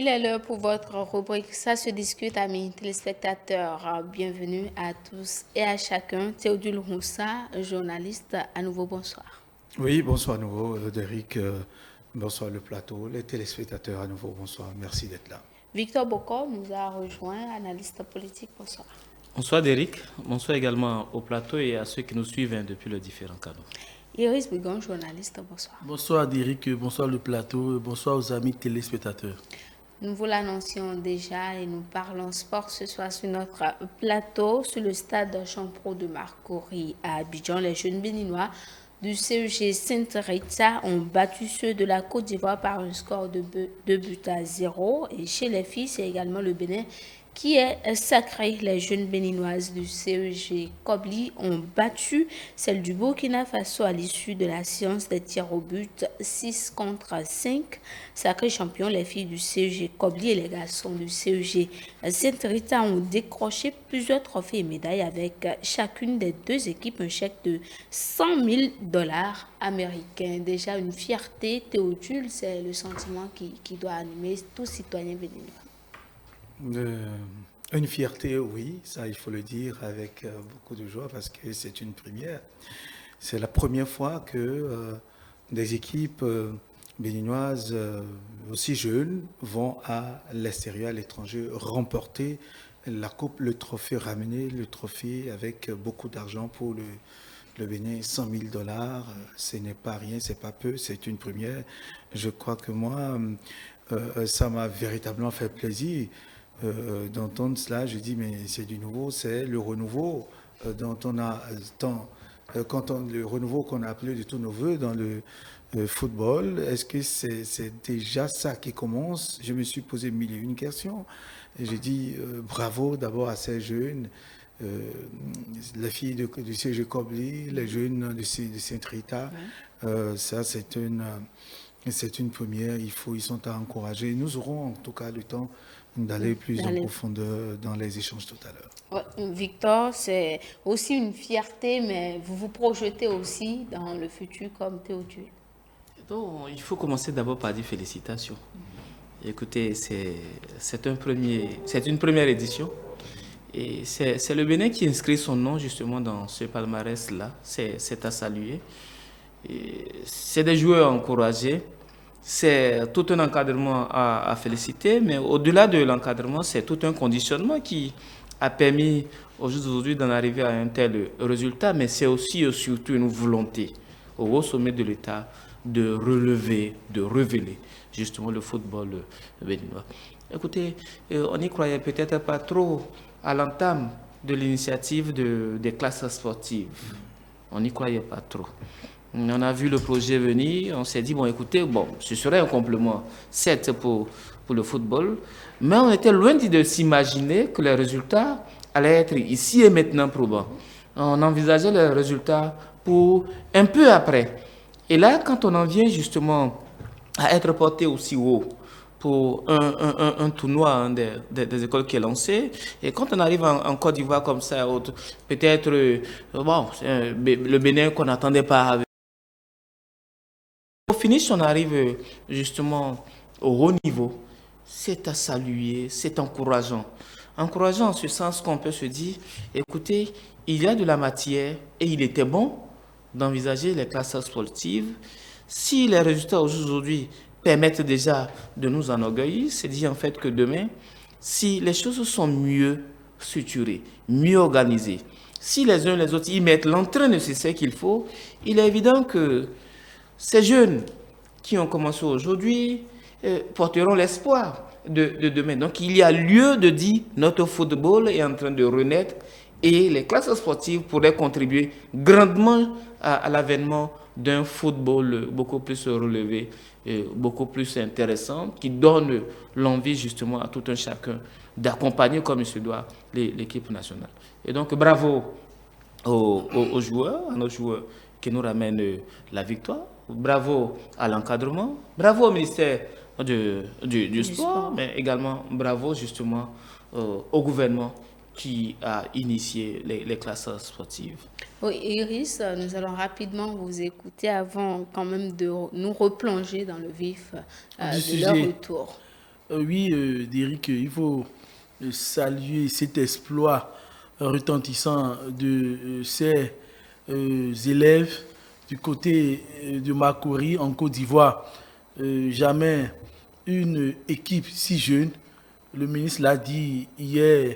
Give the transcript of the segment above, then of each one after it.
Il est l'heure pour votre rubrique Ça se discute, amis téléspectateurs. Bienvenue à tous et à chacun. Théodule Roussa, journaliste, à nouveau bonsoir. Oui, bonsoir à nouveau, Derek. Bonsoir le plateau, les téléspectateurs à nouveau, bonsoir. Merci d'être là. Victor Bocor nous a rejoint, analyste politique. Bonsoir. Bonsoir Derek, bonsoir également au plateau et à ceux qui nous suivent depuis les différents canaux. Iris Bigon, journaliste. Bonsoir. Bonsoir Derek, bonsoir le plateau, bonsoir aux amis téléspectateurs. Nous vous l'annoncions déjà et nous parlons sport ce soir sur notre plateau, sur le stade Jean-Pro de Marcory à Abidjan. Les jeunes béninois du CEG Sainte-Rita ont battu ceux de la Côte d'Ivoire par un score de 2-0. Et chez les filles, c'est également le Bénin qui est sacré. Les jeunes béninoises du CEG Kobli ont battu celles du Burkina Faso à l'issue de la séance des tirs au but 6-5. Sacré champion, les filles du CEG Kobli et les garçons du CEG Sainte-Rita ont décroché plusieurs trophées et médailles avec chacune des deux équipes un chèque de 100 000 dollars américains. Déjà une fierté, Théodule, c'est le sentiment qui doit animer tout citoyen béninois. Une fierté, oui, ça il faut le dire avec beaucoup de joie parce que c'est une première. C'est la première fois que des équipes béninoises aussi jeunes vont à l'extérieur, à l'étranger, remporter la coupe, le trophée, ramener le trophée avec beaucoup d'argent pour le Bénin, 100 000 dollars, ce n'est pas rien, c'est pas peu, c'est une première. Je crois que moi, ça m'a véritablement fait plaisir. D'entendre cela, je dis mais c'est du nouveau, c'est le renouveau dont on a tant, le renouveau qu'on a appelé de tous nos voeux dans le football. Est-ce que c'est déjà ça qui commence? Je me suis posé mille et une questions. Et j'ai dit bravo d'abord à ces jeunes, les filles du CG Kobli, les jeunes de Saint-Rita. Ça c'est une première. Ils sont à encourager. Nous aurons en tout cas le temps d'aller plus en profondeur dans les échanges tout à l'heure. Ouais, Victor, c'est aussi une fierté, mais vous vous projetez aussi dans le futur comme Théodule. Donc, il faut commencer d'abord par dire félicitations. Écoutez, c'est une première édition. Et c'est le Bénin qui inscrit son nom justement dans ce palmarès-là. C'est à saluer. C'est des joueurs encouragés. C'est tout un encadrement à féliciter, mais au-delà de l'encadrement, c'est tout un conditionnement qui a permis aujourd'hui d'en arriver à un tel résultat, mais c'est aussi et surtout une volonté au haut sommet de l'État de relever, de révéler justement le football béninois. Écoutez, on n'y croyait peut-être pas trop à l'entame de l'initiative des classes sportives. On n'y croyait pas trop. On a vu le projet venir, on s'est dit, bon, écoutez, ce serait un complément, certes, pour le football, mais on était loin de s'imaginer que les résultats allaient être ici et maintenant probants. On envisageait les résultats pour un peu après. Et là, quand on en vient justement à être porté aussi haut pour un tournoi des écoles qui est lancé, et quand on arrive en Côte d'Ivoire comme ça, peut-être, le Bénin qu'on n'attendait pas. Au finish, on arrive justement au haut niveau. C'est à saluer, c'est encourageant. Encourageant en ce sens qu'on peut se dire, écoutez, il y a de la matière et il était bon d'envisager les classes sportives. Si les résultats aujourd'hui permettent déjà de nous enorgueillir, c'est dire en fait que demain, si les choses sont mieux structurées, mieux organisées, si les uns les autres y mettent l'entrain nécessaire qu'il faut, il est évident que ces jeunes qui ont commencé aujourd'hui porteront l'espoir de demain. Donc il y a lieu de dire notre football est en train de renaître et les classes sportives pourraient contribuer grandement à l'avènement d'un football beaucoup plus relevé, beaucoup plus intéressant, qui donne l'envie justement à tout un chacun d'accompagner comme il se doit l'équipe nationale. Et donc bravo aux joueurs, à nos joueurs qui nous ramènent la victoire. Bravo à l'encadrement, bravo au ministère du sport, mais également bravo justement au gouvernement qui a initié les classes sportives. Oui, Iris, nous allons rapidement vous écouter avant quand même de nous replonger dans le vif de leur retour. Oui, Derrick, il faut saluer cet exploit retentissant de ces élèves du côté de Makori en Côte d'Ivoire. Jamais une équipe si jeune, le ministre l'a dit hier,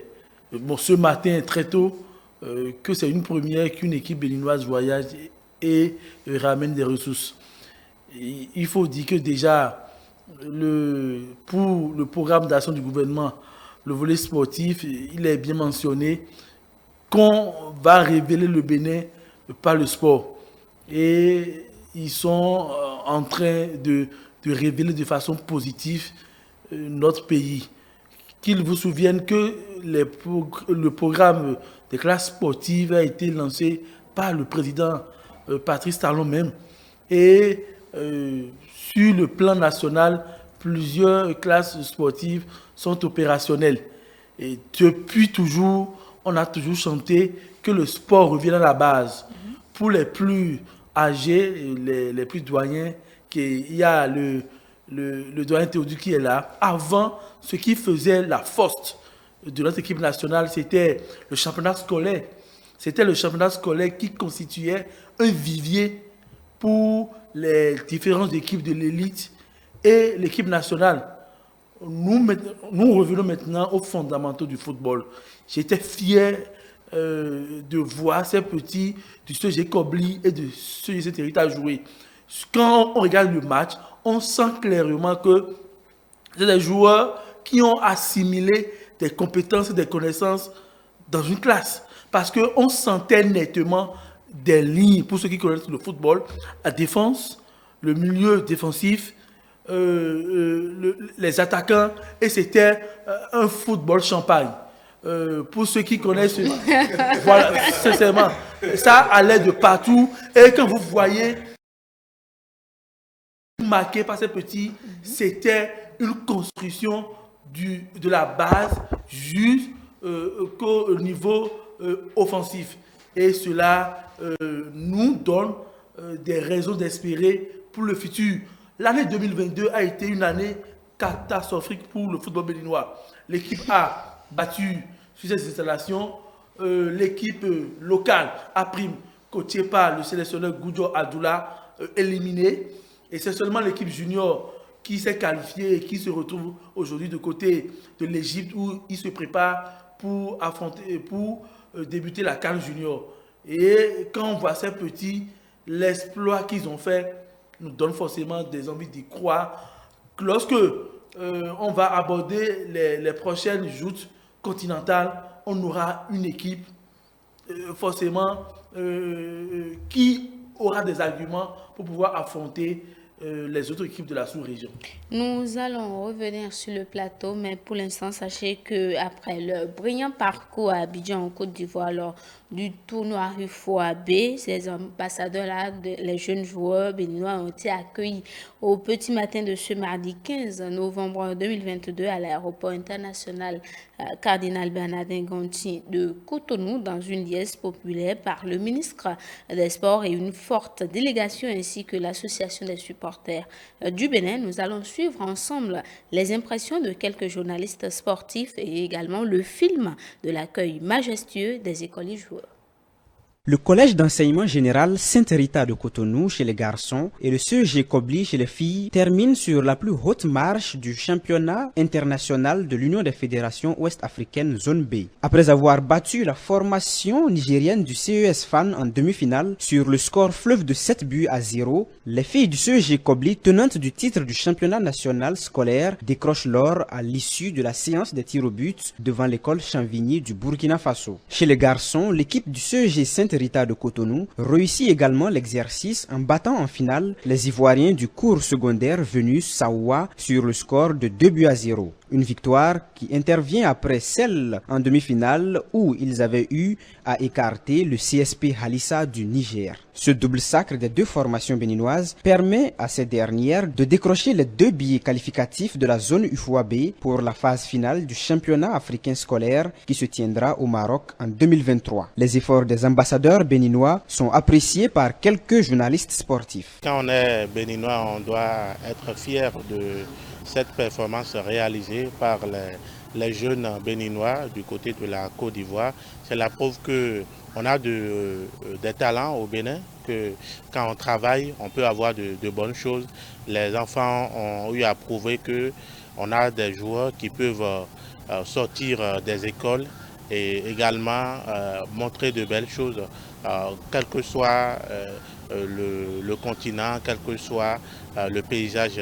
ce matin très tôt, que c'est une première qu'une équipe béninoise voyage et ramène des ressources. Il faut dire que déjà, pour le programme d'action du gouvernement, le volet sportif, il est bien mentionné qu'on va révéler le Bénin par le sport. Et ils sont en train de révéler de façon positive notre pays. Qu'ils vous souviennent que le programme des classes sportives a été lancé par le président Patrice Talon même. Et sur le plan national, plusieurs classes sportives sont opérationnelles. Et depuis toujours, on a toujours chanté que le sport revient à la base. Pour les plus âgés, les plus doyens, il y a le doyen Théodule qui est là. Avant, ce qui faisait la force de notre équipe nationale, c'était le championnat scolaire. C'était le championnat scolaire qui constituait un vivier pour les différentes équipes de l'élite et l'équipe nationale. Nous revenons maintenant aux fondamentaux du football. J'étais fier de voir ces petits du CG Kobli et de CG Territoire jouer. Quand on regarde le match, on sent clairement que c'est des joueurs qui ont assimilé des compétences et des connaissances dans une classe. Parce qu'on sentait nettement des lignes, pour ceux qui connaissent le football, la défense, le milieu défensif, les attaquants, et c'était un football champagne. Pour ceux qui connaissent, voilà, sincèrement, ça allait de partout. Et quand vous voyez marqué par ces petits, c'était une construction de la base jusqu'au niveau offensif. Et cela nous donne des raisons d'espérer pour le futur. L'année 2022 a été une année catastrophique pour le football béninois. L'équipe a battu sur ces installations. L'équipe locale a pris, coachée par le sélectionneur Goudjo Adoula, éliminé. Et c'est seulement l'équipe junior qui s'est qualifiée et qui se retrouve aujourd'hui de côté de l'Égypte où il se prépare pour débuter la CAN junior. Et quand on voit ces petits, l'exploit qu'ils ont fait nous donne forcément des envies d'y croire. Lorsque on va aborder les prochaines joutes continentales, on aura une équipe forcément qui aura des arguments pour pouvoir affronter les autres équipes de la sous-région. Nous allons revenir sur le plateau, mais pour l'instant, sachez qu'après le brillant parcours à Abidjan en Côte d'Ivoire lors du tournoi UFOA B, ces ambassadeurs-là, les jeunes joueurs béninois ont été accueillis au petit matin de ce mardi 15 novembre 2022 à l'aéroport international Cardinal Bernardin Gontier de Cotonou dans une liesse populaire par le ministre des Sports et une forte délégation ainsi que l'association des supporters du Bénin. Nous allons suivre ensemble les impressions de quelques journalistes sportifs et également le film de l'accueil majestueux des écoliers joueurs. Le collège d'enseignement général Sainte-Rita de Cotonou chez les garçons et le CEG Kobli chez les filles terminent sur la plus haute marche du championnat international de l'Union des fédérations ouest-africaines zone B. Après avoir battu la formation nigérienne du CES Fan en demi-finale sur le score fleuve de 7-0, les filles du CEG Kobli, tenantes du titre du championnat national scolaire, décrochent l'or à l'issue de la séance des tirs au but devant l'école Chanvigny du Burkina Faso. Chez les garçons, l'équipe du CEG Sainte-Rita de Cotonou réussit également l'exercice en battant en finale les Ivoiriens du cours secondaire venus Saoua sur le score de 2-0. Une victoire qui intervient après celle en demi-finale où ils avaient eu à écarter le CSP Halissa du Niger. Ce double sacre des deux formations béninoises permet à ces dernières de décrocher les 2 billets qualificatifs de la zone UFOA B pour la phase finale du championnat africain scolaire qui se tiendra au Maroc en 2023. Les efforts des ambassadeurs béninois sont appréciés par quelques journalistes sportifs. Quand on est béninois, on doit être fier cette performance réalisée par les jeunes béninois du côté de la Côte d'Ivoire. C'est la preuve qu'on a des talents au Bénin, que quand on travaille, on peut avoir de bonnes choses. Les enfants ont eu à prouver qu'on a des joueurs qui peuvent sortir des écoles et également montrer de belles choses, quel que soit le continent, quel que soit le paysage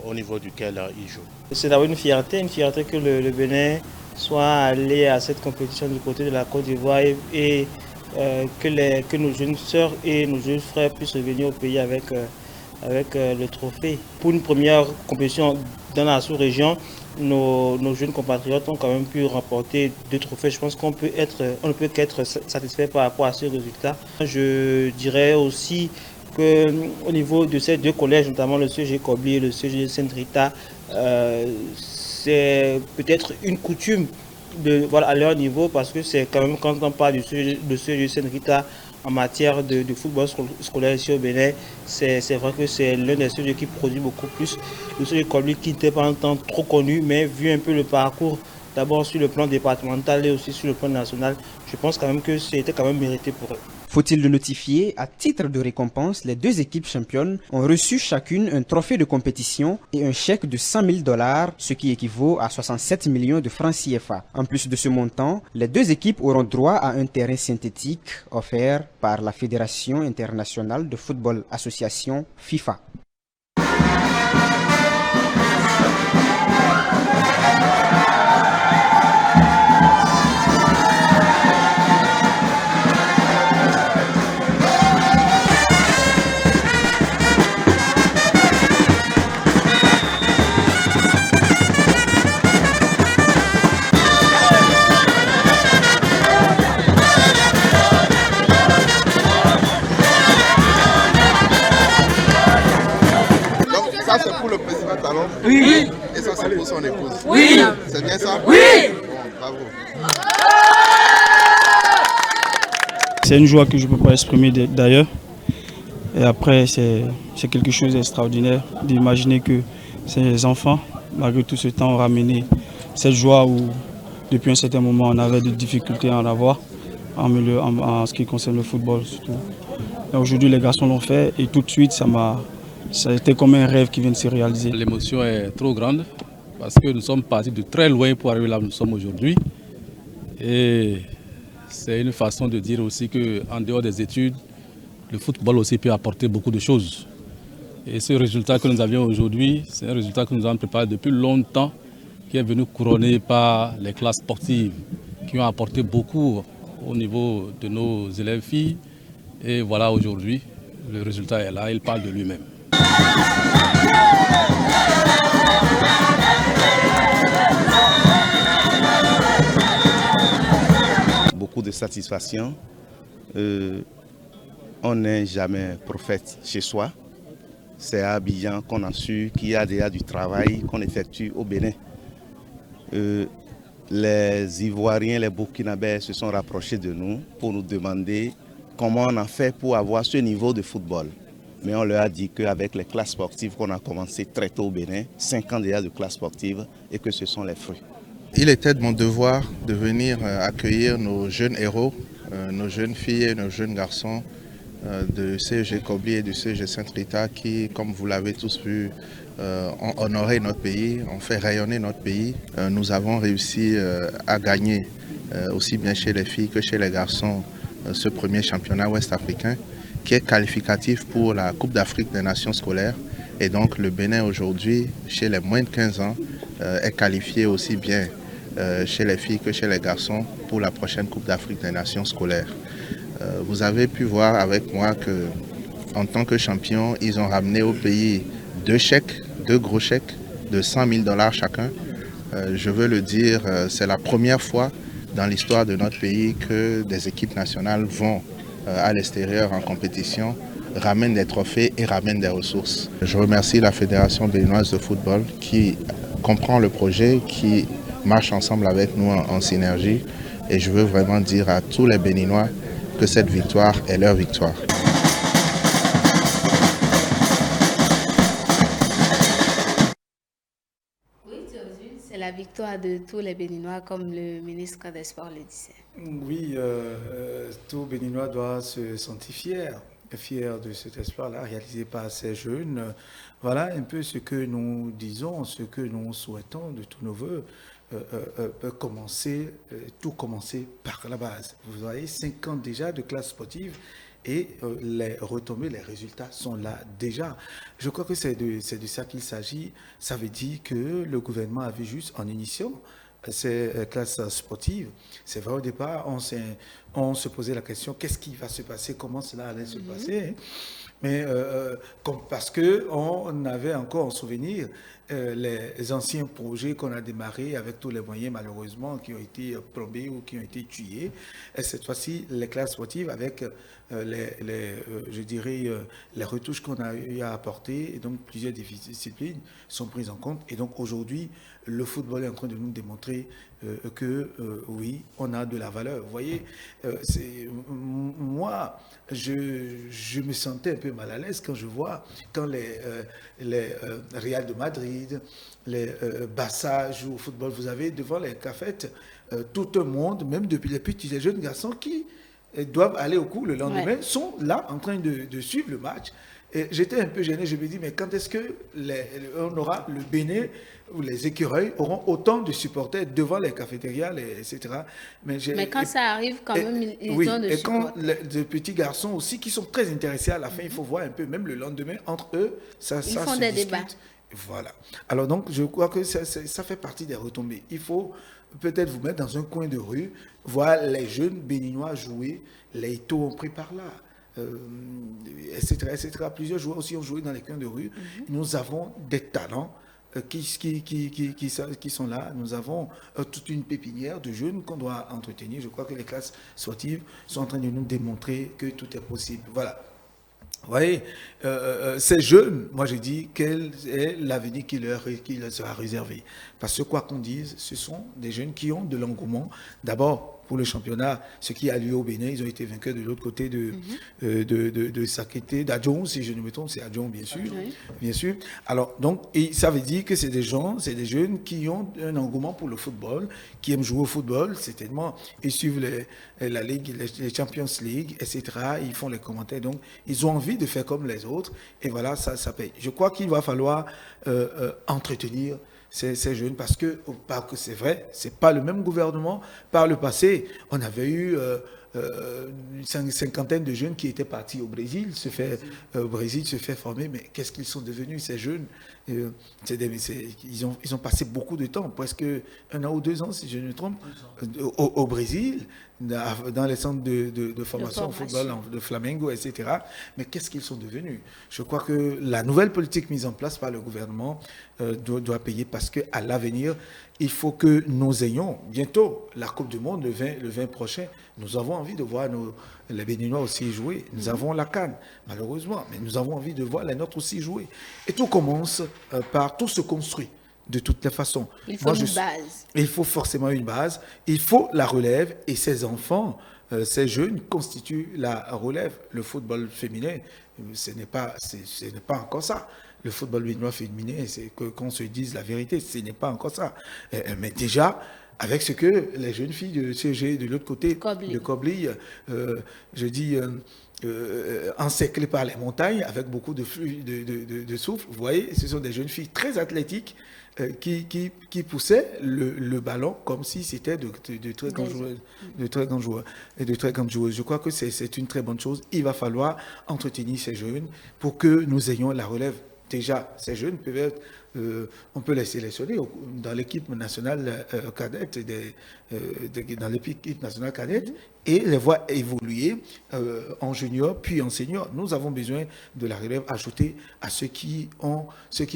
au niveau duquel ils jouent. C'est d'abord une fierté que le Bénin soit allé à cette compétition du côté de la Côte d'Ivoire et que nos jeunes sœurs et nos jeunes frères puissent revenir au pays avec le trophée. Pour une première compétition dans la sous-région, nos jeunes compatriotes ont quand même pu remporter 2 trophées. Je pense qu'on ne peut qu'être satisfait par rapport à ce résultat. Je dirais aussi qu'au niveau de ces 2 collèges, notamment le CEG Kobli et le CEG Sainte-Rita, c'est peut-être une coutume à leur niveau, parce que c'est quand même, quand on parle du CEG Sainte-Rita en matière de football scolaire ici au Bénin, c'est vrai que c'est l'un des CEG qui produit beaucoup plus. Le CEG Kobli qui n'était pas un temps trop connu, mais vu un peu le parcours, d'abord sur le plan départemental et aussi sur le plan national, je pense quand même que c'était quand même mérité pour eux. Faut-il le notifier, à titre de récompense, les 2 équipes championnes ont reçu chacune un trophée de compétition et un chèque de 100 000 $, ce qui équivaut à 67 millions de francs CFA. En plus de ce montant, les 2 équipes auront droit à un terrain synthétique offert par la Fédération internationale de football association FIFA. Ça c'est pour le président Talon. Oui. Et ça c'est pour son épouse. Oui. C'est bien ça? Oui. Bon, bravo. C'est une joie que je ne peux pas exprimer d'ailleurs. Et après, c'est quelque chose d'extraordinaire d'imaginer que ces enfants, malgré tout ce temps, ont ramené cette joie où, depuis un certain moment, on avait des difficultés à en avoir, en ce qui concerne le football surtout. Aujourd'hui, les garçons l'ont fait et tout de suite, ça a été comme un rêve qui vient de se réaliser. L'émotion est trop grande parce que nous sommes partis de très loin pour arriver là où nous sommes aujourd'hui. Et c'est une façon de dire aussi qu'en dehors des études, le football aussi peut apporter beaucoup de choses. Et ce résultat que nous avions aujourd'hui, c'est un résultat que nous avons préparé depuis longtemps, qui est venu couronner par les classes sportives, qui ont apporté beaucoup au niveau de nos élèves filles. Et voilà, aujourd'hui, le résultat est là, il parle de lui-même. Beaucoup de satisfaction. On n'est jamais prophète chez soi. C'est à Abidjan qu'on a su qu'il y a déjà du travail qu'on effectue au Bénin. Les Ivoiriens, les Burkinabés se sont rapprochés de nous pour nous demander comment on a fait pour avoir ce niveau de football. Mais on leur a dit qu'avec les classes sportives qu'on a commencé très tôt au Bénin, 5 ans déjà de classes sportives, et que ce sont les fruits. Il était de mon devoir de venir accueillir nos jeunes héros, nos jeunes filles et nos jeunes garçons de CEG Kobli et du CEG Sainte-Rita qui, comme vous l'avez tous vu, ont honoré notre pays, ont fait rayonner notre pays. Nous avons réussi à gagner, aussi bien chez les filles que chez les garçons, ce premier championnat ouest-africain qui est qualificatif pour la Coupe d'Afrique des Nations scolaires. Et donc le Bénin aujourd'hui, chez les moins de 15 ans, est qualifié aussi bien chez les filles que chez les garçons pour la prochaine Coupe d'Afrique des Nations scolaires. Vous avez pu voir avec moi que, en tant que champion, ils ont ramené au pays 2 chèques, 2 gros chèques de 100 000 $ chacun. Je veux le dire, c'est la première fois dans l'histoire de notre pays que des équipes nationales vont à l'extérieur en compétition, ramènent des trophées et ramènent des ressources. Je remercie la Fédération béninoise de football qui comprend le projet, qui marche ensemble avec nous en synergie. Et je veux vraiment dire à tous les Béninois que cette victoire est leur victoire. la victoire de tous les Béninois, comme le ministre des Sports le disait. Oui, tout Béninois doit se sentir fier de cet exploit-là réalisé par ces jeunes. Voilà un peu ce que nous disons, ce que nous souhaitons de tous nos voeux. Tout commencer par la base. Vous voyez, 5 ans déjà de classe sportive et les retombées, les résultats sont là déjà. Je crois que c'est de ça qu'il s'agit. Ça veut dire que le gouvernement avait juste en initiant ces classes sportives. C'est vrai, au départ, on se posait la question, qu'est-ce qui va se passer, comment cela allait se passer, mais parce qu'on avait encore en souvenir les anciens projets qu'on a démarrés avec tous les moyens, malheureusement, qui ont été plombés ou qui ont été tués. Et cette fois-ci, les classes sportives avec je dirais, les retouches qu'on a eu à apporter, et donc plusieurs disciplines sont prises en compte. Et donc aujourd'hui, le football est en train de nous démontrer que oui, on a de la valeur. Vous voyez, moi, je me sentais un peu mal à l'aise quand je vois quand les Real de Madrid, les Barça jouent au football. Vous avez devant les cafettes tout un monde, même depuis les jeunes garçons qui doivent aller au cours le lendemain, sont là en train de suivre le match. Et j'étais un peu gêné, je me dis, mais quand est-ce qu'on aura le Bénin, où les écureuils auront autant de supporters devant les cafétérias, etc. Mais quand ça arrive, quand même, ils ont de supporters. Et quand les petits garçons aussi, qui sont très intéressés à la fin, il faut voir un peu, même le lendemain, entre eux, ils font des débats. Voilà. Alors donc, je crois que ça fait partie des retombées. Il faut peut-être vous mettre dans un coin de rue, voir les jeunes béninois jouer, les Ito ont pris par là, etc., etc. Plusieurs joueurs aussi ont joué dans les coins de rue. Nous avons des talents qui sont là. Nous avons toute une pépinière de jeunes qu'on doit entretenir. Je crois que les classes sportives sont en train de nous démontrer que tout est possible. Voilà. Vous voyez, ces jeunes, moi je dis, quel est l'avenir qui leur sera réservé. Parce que quoi qu'on dise, ce sont des jeunes qui ont de l'engouement. D'abord, pour le championnat, ce qui a lieu au Bénin, ils ont été vainqueurs de l'autre côté de Sakété, d'Adjon, si je ne me trompe, c'est Adjon, bien sûr. Bien sûr. Alors, donc, et ça veut dire que c'est des jeunes qui ont un engouement pour le football, qui aiment jouer au football, certainement. Ils suivent la Ligue, les Champions League, etc. Ils font les commentaires. Donc, ils ont envie de faire comme les autres. Et voilà, ça paye. Je crois qu'il va falloir entretenir ces jeunes, parce que c'est vrai, c'est pas le même gouvernement. Par le passé, on avait eu une cinquantaine de jeunes qui étaient partis au Brésil, au Brésil se fait former, mais qu'est-ce qu'ils sont devenus, ces jeunes? Ils ont passé beaucoup de temps, presque 1 an ou 2 ans, si je ne me trompe, au Brésil, dans les centres de formation au football, de Flamengo, etc. Mais qu'est-ce qu'ils sont devenus? Je crois que la nouvelle politique mise en place par le gouvernement doit payer, parce qu'à l'avenir, il faut que nous ayons bientôt la Coupe du Monde, le 20 prochain. Nous avons envie de voir les Béninois aussi jouer. Nous avons la CAN, malheureusement, mais nous avons envie de voir les nôtres aussi jouer. Et tout commence par tout se construit. De toutes les façons. Il faut une base. Il faut forcément une base. Il faut la relève. Et ces enfants, ces jeunes constituent la relève. Le football féminin, ce n'est pas encore ça. Le football béninois féminin, c'est qu'on se dise la vérité, ce n'est pas encore ça. Mais déjà, avec ce que les jeunes filles de CG, de l'autre côté, de Kobli, je dis... encerclées par les montagnes, avec beaucoup de flux de souffle. Vous voyez, ce sont des jeunes filles très athlétiques qui poussaient le ballon comme si c'était de très grands joueurs, et de très grandes joueuses. Je crois que c'est une très bonne chose. Il va falloir entretenir ces jeunes pour que nous ayons la relève. Déjà, ces jeunes peuvent être, on peut les sélectionner dans l'équipe nationale cadette, dans l'équipe nationale cadette, et les voir évoluer en junior puis en senior. Nous avons besoin de la relève ajoutée à ceux qui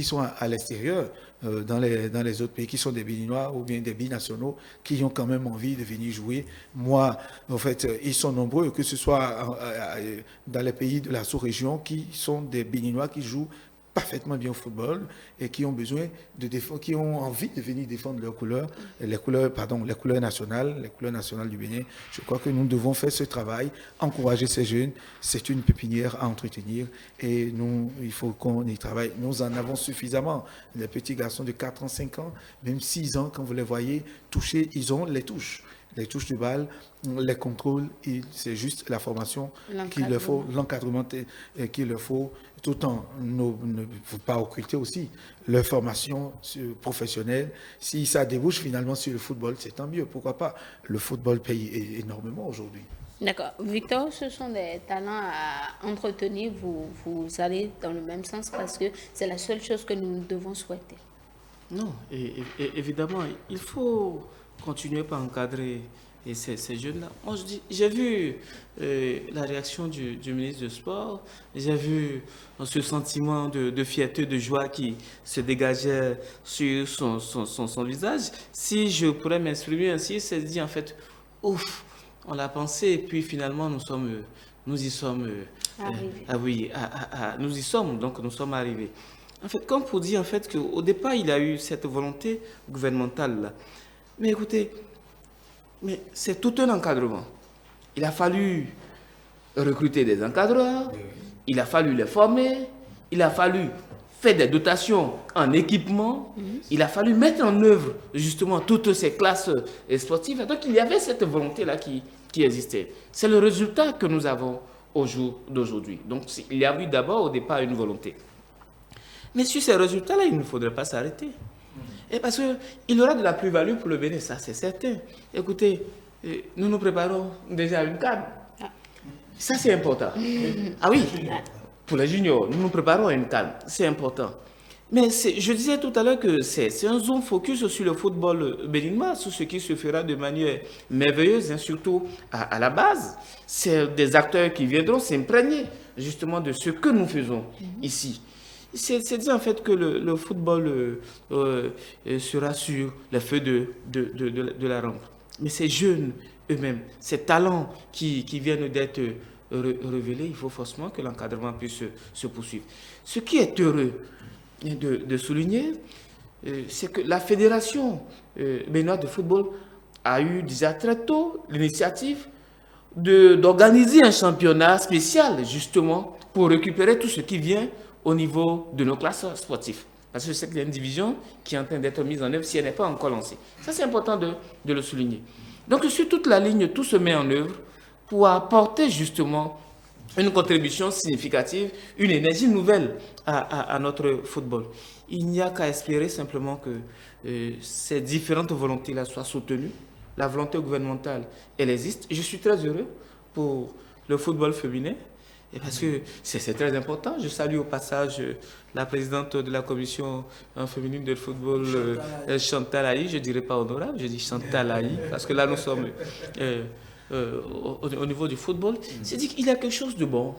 sont à l'extérieur, dans les autres pays, qui sont des Béninois ou bien des binationaux, qui ont quand même envie de venir jouer. Moi, en fait, ils sont nombreux, que ce soit dans les pays de la sous-région, qui sont des Béninois qui jouent parfaitement bien au football et qui ont besoin qui ont envie de venir défendre leurs couleurs, les couleurs nationales du Bénin. Je crois que nous devons faire ce travail, encourager ces jeunes. C'est une pépinière à entretenir et il faut qu'on y travaille. Nous en avons suffisamment. Les petits garçons de 4 ans, 5 ans, même 6 ans, quand vous les voyez toucher, ils ont les touches de balle, les contrôles, c'est juste la formation qu'il leur faut, l'encadrement qu'il leur faut, tout en ne faut pas occulter aussi leur formation professionnelle. Si ça débouche finalement sur le football, c'est tant mieux, pourquoi pas. Le football paye énormément aujourd'hui. D'accord. Victor, ce sont des talents à entretenir. Vous allez dans le même sens parce que c'est la seule chose que nous devons souhaiter. Non, évidemment, il faut continuer par encadrer ces jeunes-là. Moi, j'ai vu la réaction du ministre du Sport, j'ai vu ce sentiment de fierté, de joie qui se dégageait sur son visage. Si je pourrais m'exprimer ainsi, c'est dit en fait, ouf, on l'a pensé, et puis finalement, nous y sommes arrivés. Nous y sommes, donc nous sommes arrivés. En fait, comme pour dire en fait qu'au départ, il a eu cette volonté gouvernementale là. Mais écoutez, c'est tout un encadrement. Il a fallu recruter des encadreurs, il a fallu les former, il a fallu faire des dotations en équipement, il a fallu mettre en œuvre justement toutes ces classes sportives. Donc il y avait cette volonté-là qui existait. C'est le résultat que nous avons au jour d'aujourd'hui. Donc il y a eu d'abord au départ une volonté. Mais sur ces résultats-là, il ne faudrait pas s'arrêter. Et parce qu'il y aura de la plus-value pour le Bénin, ça c'est certain. Écoutez, nous nous préparons déjà à une CAN. Ça c'est important. Ah oui, pour les juniors, nous nous préparons à une CAN. C'est important. Mais je disais tout à l'heure que c'est un zoom focus sur le football béninois, sur ce qui se fera de manière merveilleuse, hein, surtout à la base. C'est des acteurs qui viendront s'imprégner justement de ce que nous faisons ici. C'est dit en fait que le football sera sur les feux de la rampe. Mais ces jeunes eux-mêmes, ces talents qui viennent d'être révélés, il faut forcément que l'encadrement puisse se poursuivre. Ce qui est heureux de souligner, c'est que la Fédération béninoise de football a eu déjà très tôt l'initiative d'organiser un championnat spécial justement pour récupérer tout ce qui vient au niveau de nos classes sportives. Parce que je sais qu'il y a une division qui est en train d'être mise en œuvre si elle n'est pas encore lancée. Ça, c'est important de le souligner. Donc, sur toute la ligne, tout se met en œuvre pour apporter justement une contribution significative, une énergie nouvelle à notre football. Il n'y a qu'à espérer simplement que ces différentes volontés-là soient soutenues. La volonté gouvernementale, elle existe. Je suis très heureux pour le football féminin. Et parce que c'est très important. Je salue au passage la présidente de la commission féminine de football, Chantal Aïe. Je ne dirais pas honorable, je dis Chantal Aïe, parce que là nous sommes au niveau du football. C'est dit qu'il y a quelque chose de bon,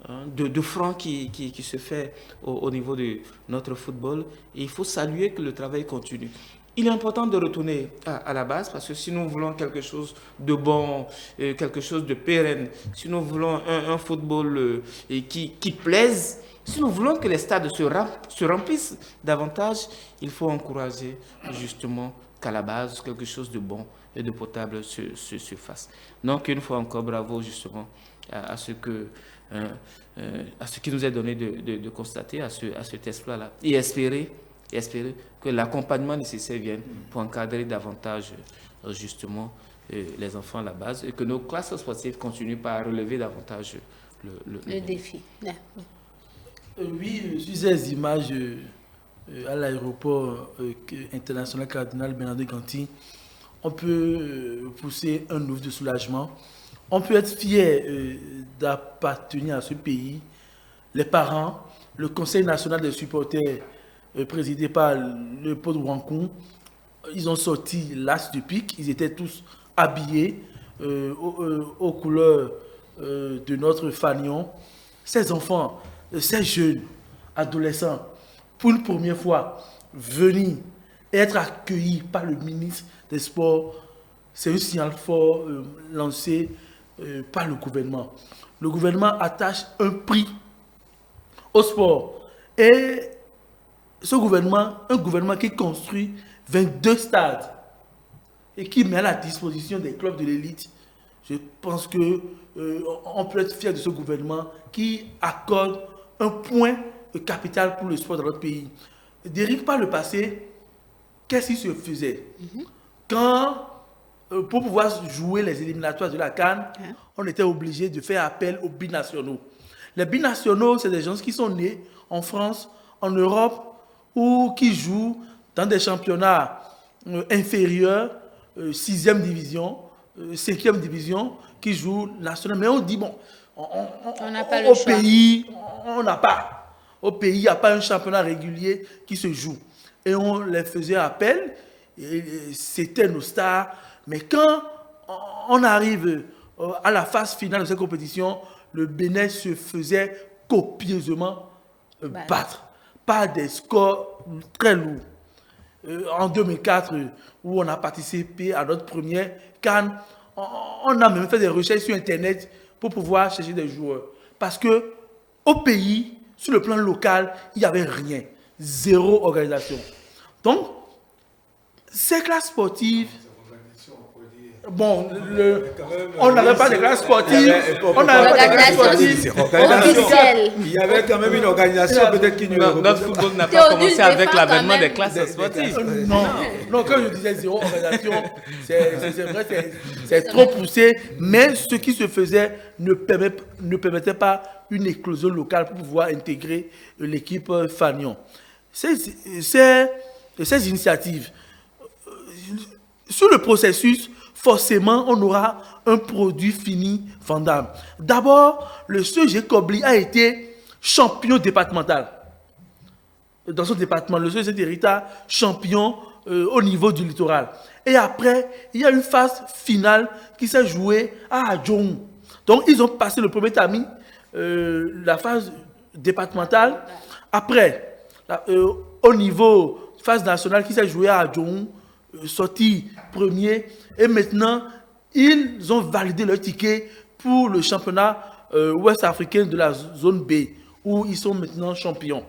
hein, de franc qui se fait au niveau de notre football. Et il faut saluer que le travail continue. Il est important de retourner à la base parce que si nous voulons quelque chose de bon, quelque chose de pérenne, si nous voulons un football qui plaise, si nous voulons que les stades se remplissent davantage, il faut encourager justement qu'à la base, quelque chose de bon et de potable se fasse. Donc, une fois encore, bravo justement à ce qui nous est donné de constater, à cet exploit-là. Et espérer que l'accompagnement nécessaire vienne pour encadrer davantage justement les enfants à la base et que nos classes sportives continuent par relever davantage le défi. Oui, sur ces images à l'aéroport international Cardinal Bernardin Ganty, on peut pousser un ouf de soulagement. On peut être fier d'appartenir à ce pays. Les parents, le Conseil national des supporters présidé par le Pod Wankoum, ils ont sorti l'as du pic, ils étaient tous habillés aux couleurs de notre fanion. Ces enfants, ces jeunes, adolescents, pour une première fois, venir et être accueillis par le ministre des Sports, c'est un signal fort lancé par le gouvernement. Le gouvernement attache un prix au sport Et ce gouvernement, un gouvernement qui construit 22 stades et qui met à la disposition des clubs de l'élite, je pense que on peut être fier de ce gouvernement qui accorde un point capital pour le sport dans notre pays. D'Éric, par le passé, qu'est-ce qui se faisait? Quand, pour pouvoir jouer les éliminatoires de la CAN, on était obligé de faire appel aux binationaux. Les binationaux, c'est des gens qui sont nés en France, en Europe, ou qui jouent dans des championnats inférieurs, 6e division, 5e division, qui jouent national. Mais on dit, bon, au pays, on n'a pas. Au pays, il n'y a pas un championnat régulier qui se joue. Et on les faisait appel, c'était nos stars. Mais quand on arrive à la phase finale de cette compétition, le Bénin se faisait copieusement battre par des scores très lourds. En 2004, où on a participé à notre première CAN, on a même fait des recherches sur Internet pour pouvoir chercher des joueurs. Parce que au pays, sur le plan local, il n'y avait rien. Zéro organisation. Donc, ces classes sportives... Bon, on n'avait pas de classe sportive. On n'avait pas de classe sportive officielle. Il y avait quand même une organisation, peut-être qui nous... Notre football n'a pas commencé avec l'avènement des classes sportives. Non, quand je disais zéro organisation, c'est vrai, c'est trop poussé. Mais ce qui se faisait ne permettait pas une éclosion locale pour pouvoir intégrer l'équipe Fanion. Ces initiatives, sur le processus, forcément, on aura un produit fini vendable. D'abord, le CEG Kobli a été champion départemental. Dans son département, le CEG Saint-Rita, champion au niveau du littoral. Et après, il y a une phase finale qui s'est jouée à Adjong. Donc, ils ont passé le premier tamis, la phase départementale. Après, au niveau phase nationale qui s'est jouée à Adjong, sorti premier, et maintenant ils ont validé leur ticket pour le championnat ouest africain de la zone B, où ils sont maintenant champions.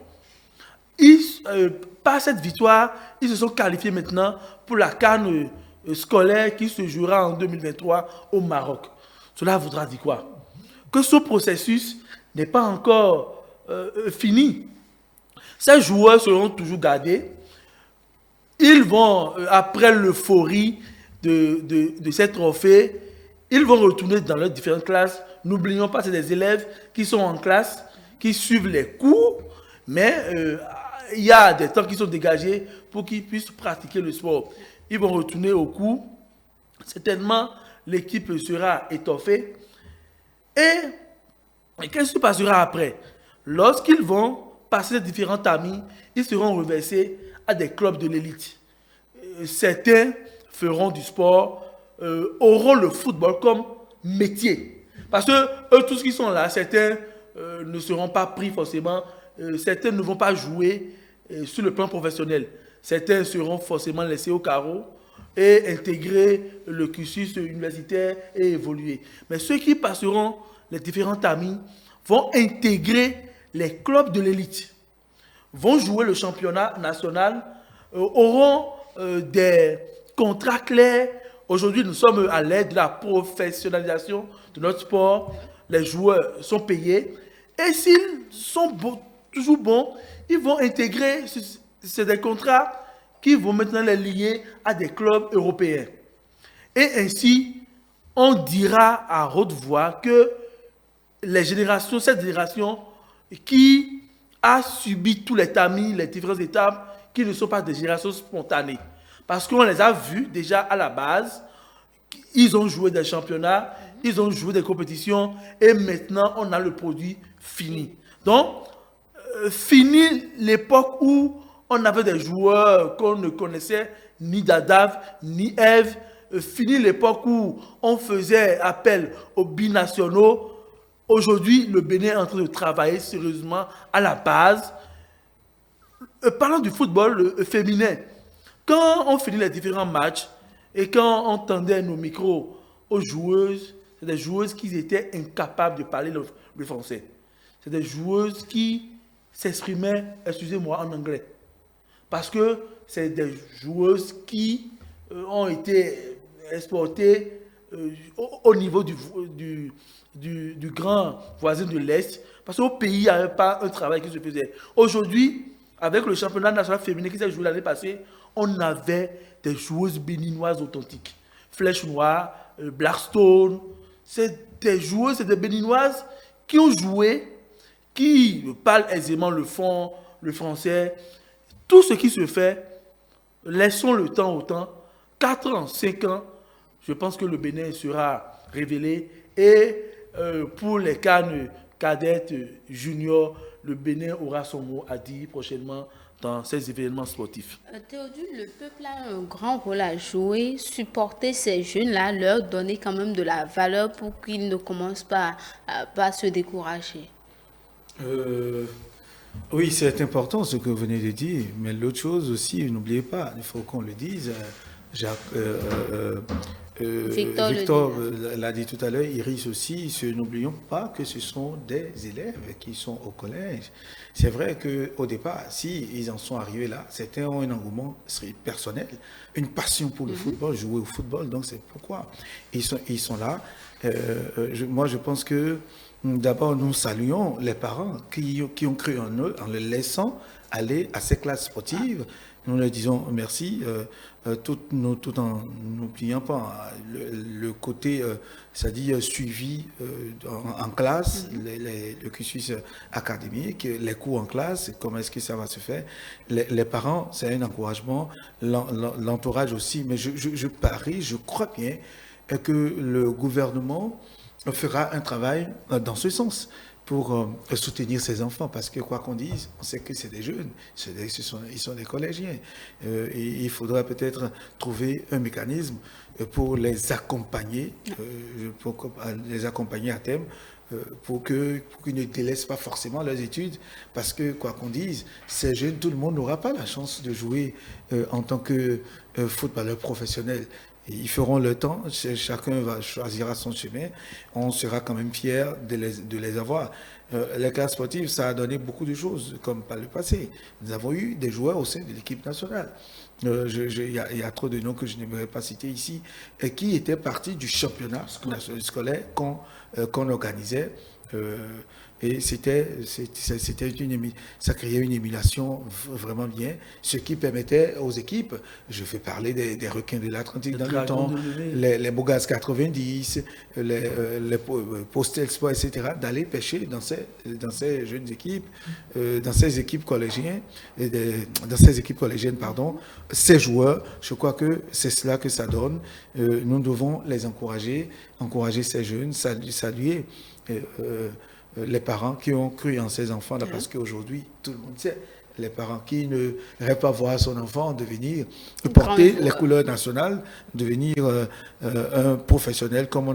Par cette victoire, ils se sont qualifiés maintenant pour la CAN scolaire qui se jouera en 2023 au Maroc. Cela voudra dire quoi? Que ce processus n'est pas encore fini. Ces joueurs seront toujours gardés. Ils vont, après l'euphorie de ces trophées, ils vont retourner dans leurs différentes classes. N'oublions pas, c'est des élèves qui sont en classe, qui suivent les cours, mais il y a des temps qui sont dégagés pour qu'ils puissent pratiquer le sport. Ils vont retourner au cours. Certainement, l'équipe sera étoffée. Et qu'est-ce qui se passera après? Lorsqu'ils vont passer les différents tamis, ils seront reversés à des clubs de l'élite. Certains feront du sport, auront le football comme métier. Parce que eux, tous qui sont là, certains ne seront pas pris forcément, certains ne vont pas jouer sur le plan professionnel. Certains seront forcément laissés au carreau et intégrer le cursus universitaire et évoluer. Mais ceux qui passeront les différents tamis vont intégrer les clubs de l'élite, vont jouer le championnat national, auront des contrats clairs. Aujourd'hui, nous sommes à l'aide de la professionnalisation de notre sport. Les joueurs sont payés. Et s'ils sont toujours bons, ils vont intégrer des contrats qui vont maintenant les lier à des clubs européens. Et ainsi, on dira à haute voix que cette génération qui a subi tous les tamis, les différentes étapes, qui ne sont pas des générations spontanées. Parce qu'on les a vus déjà à la base, ils ont joué des championnats, ils ont joué des compétitions, et maintenant on a le produit fini. Donc, fini l'époque où on avait des joueurs qu'on ne connaissait ni Dadav, ni Eve. Fini l'époque où on faisait appel aux binationaux. Aujourd'hui, le Bénin est en train de travailler sérieusement à la base. Parlons du football féminin. Quand on finit les différents matchs et quand on tendait nos micros aux joueuses, c'est des joueuses qui étaient incapables de parler le français. C'est des joueuses qui s'exprimaient, excusez-moi, en anglais. Parce que c'est des joueuses qui ont été exportées au niveau du grand voisin de l'Est. Parce qu'au pays, il n'y avait pas un travail qui se faisait. Aujourd'hui, avec le championnat national féminin qui s'est joué l'année passée, on avait des joueuses béninoises authentiques. Flèche Noire, Blackstone, c'est des joueuses, c'est des béninoises qui ont joué, qui parlent aisément le français. Tout ce qui se fait, laissons le temps au temps. 4 ans, 5 ans, je pense que le Bénin sera révélé. Et pour les cannes cadettes juniors, le Bénin aura son mot à dire prochainement dans ces événements sportifs. Théodule, le peuple a un grand rôle à jouer, supporter ces jeunes-là, leur donner quand même de la valeur pour qu'ils ne commencent pas à se décourager. Oui, c'est important ce que vous venez de dire, mais l'autre chose aussi, n'oubliez pas, il faut qu'on le dise, Victor l'a dit tout à l'heure, Iris aussi, n'oublions pas que ce sont des élèves qui sont au collège. C'est vrai qu'au départ, si ils en sont arrivés là, c'était un engouement personnel, une passion pour le football, jouer au football, donc c'est pourquoi ils sont là. Moi, je pense que d'abord, nous saluons les parents qui ont cru en eux en les laissant aller à ces classes sportives. Nous leur disons merci, tout en n'oubliant pas le côté, c'est-à-dire suivi en classe, le cursus académique, les cours en classe, comment est-ce que ça va se faire. Les parents, c'est un encouragement, l'entourage aussi, mais je parie, je crois bien que le gouvernement fera un travail dans ce sens pour soutenir ces enfants, parce que quoi qu'on dise, on sait que c'est des jeunes, ils sont des collégiens. Et il faudra peut-être trouver un mécanisme pour les accompagner, à terme, pour qu'ils ne délaissent pas forcément leurs études, parce que quoi qu'on dise, ces jeunes, tout le monde n'aura pas la chance de jouer en tant que footballeur professionnel. Ils feront le temps, chacun choisira son chemin, on sera quand même fiers de les avoir. Les classes sportives, ça a donné beaucoup de choses, comme par le passé. Nous avons eu des joueurs au sein de l'équipe nationale. Il y a trop de noms que je n'aimerais pas citer ici, et qui étaient partis du championnat scolaire qu'on organisait. Et ça créait une émulation vraiment bien, ce qui permettait aux équipes, je vais parler des requins de l'Atlantique dans le temps, les Bogaz 90, les Postel Sport, etc., d'aller pêcher dans ces jeunes équipes, dans ces équipes collégiennes, ces joueurs. Je crois que c'est cela que ça donne. Nous devons les encourager ces jeunes, saluer les parents qui ont cru en ces enfants-là, parce qu'aujourd'hui, tout le monde sait, les parents qui ne rêvent pas voir son enfant devenir, porter les couleurs nationales, devenir un professionnel comme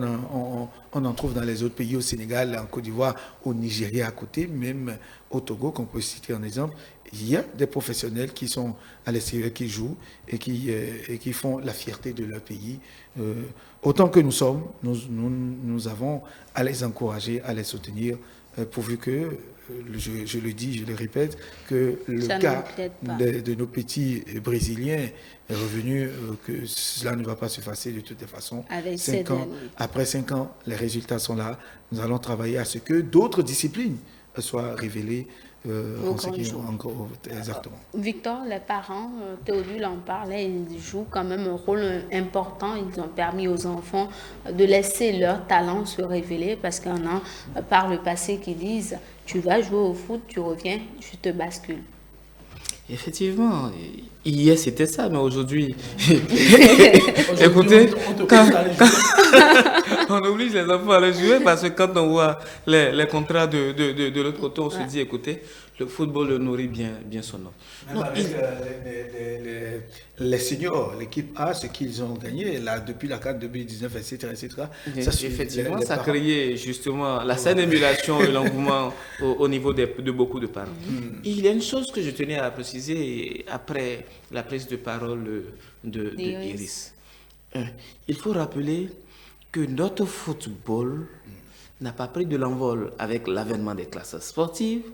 on en trouve dans les autres pays, au Sénégal, en Côte d'Ivoire, au Nigeria à côté, même au Togo, qu'on peut citer en exemple. Il y a des professionnels qui sont à l'extérieur, qui jouent et qui font la fierté de leur pays. Autant que nous sommes, nous avons à les encourager, à les soutenir, pourvu que, je le dis, je le répète, que le cas de nos petits Brésiliens est revenu, que cela ne va pas se passer de toutes les façons. Après 5 ans, les résultats sont là. Nous allons travailler à ce que d'autres disciplines soient révélées. Exactement. Victor, les parents, Théodule en parlait, ils jouent quand même un rôle important. Ils ont permis aux enfants de laisser leur talent se révéler, parce qu'il y en a par le passé qui disent tu vas jouer au foot, tu reviens, je te bascule. Effectivement, hier c'était ça, mais aujourd'hui, écoutez, on oblige les enfants à aller jouer, parce que quand on voit les contrats de l'autre côté, on se dit, écoutez, le football le nourrit bien son homme. Même avec les seniors, l'équipe A, ce qu'ils ont gagné là, depuis la CAN 2019, etc. Effectivement, ça a créé justement la saine émulation et l'engouement au niveau de beaucoup de parents. Il y a une chose que je tenais à préciser après la prise de parole de Iris. Il faut rappeler que notre football n'a pas pris de l'envol avec l'avènement des classes sportives,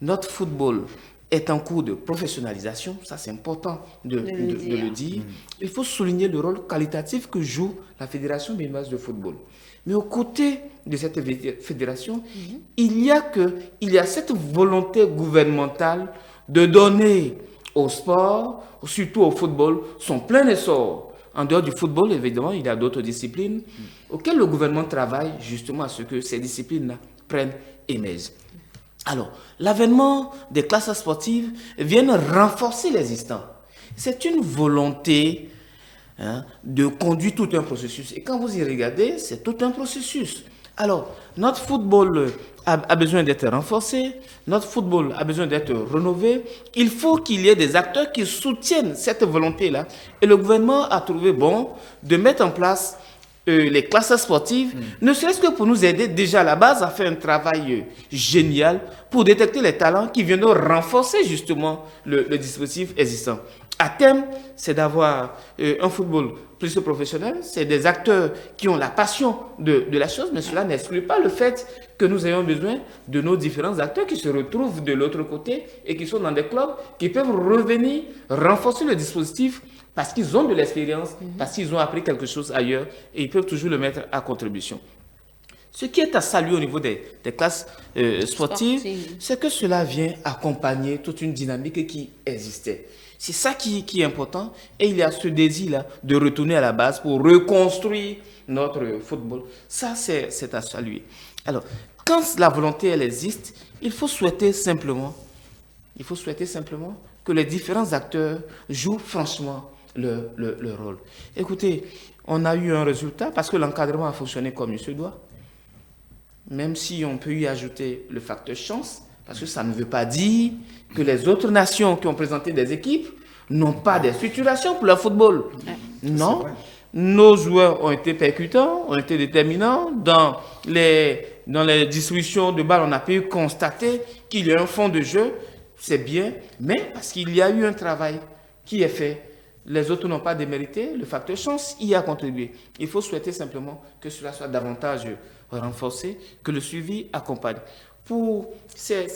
notre football est en cours de professionnalisation, ça c'est important de le dire. Il faut souligner le rôle qualitatif que joue la Fédération béninoise de football. Mais aux côtés de cette fédération, il y a cette volonté gouvernementale de donner au sport, surtout au football, son plein essor. En dehors du football, évidemment, il y a d'autres disciplines auxquelles le gouvernement travaille justement à ce que ces disciplines prennent émergent. Alors, l'avènement des classes sportives vient renforcer l'existant. C'est une volonté de conduire tout un processus. Et quand vous y regardez, c'est tout un processus. Alors, notre football a besoin d'être renforcé, notre football a besoin d'être rénové. Il faut qu'il y ait des acteurs qui soutiennent cette volonté-là. Et le gouvernement a trouvé bon de mettre en place les classes sportives, ne serait-ce que pour nous aider déjà à la base à faire un travail génial pour détecter les talents qui viendront renforcer justement le dispositif existant. À terme, c'est d'avoir un football plus professionnel, c'est des acteurs qui ont la passion de la chose, mais cela n'exclut pas le fait que nous ayons besoin de nos différents acteurs qui se retrouvent de l'autre côté et qui sont dans des clubs qui peuvent revenir renforcer le dispositif parce qu'ils ont de l'expérience, parce qu'ils ont appris quelque chose ailleurs et ils peuvent toujours le mettre à contribution. Ce qui est à saluer au niveau des classes sportives, c'est que cela vient accompagner toute une dynamique qui existait. C'est ça qui est important et il y a ce désir-là de retourner à la base pour reconstruire notre football. Ça, c'est à saluer. Alors, quand la volonté, elle existe, il faut souhaiter simplement que les différents acteurs jouent franchement le rôle. Écoutez, on a eu un résultat parce que l'encadrement a fonctionné comme il se doit. Même si on peut y ajouter le facteur chance, parce que ça ne veut pas dire que les autres nations qui ont présenté des équipes n'ont pas des situations pour le football. Non, nos joueurs ont été percutants, ont été déterminants. Dans les distributions de balles, on a pu constater qu'il y a un fond de jeu, c'est bien, mais parce qu'il y a eu un travail qui est fait. Les autres n'ont pas démérité, le facteur chance y a contribué. Il faut souhaiter simplement que cela soit davantage renforcé, que le suivi accompagne. Pour ces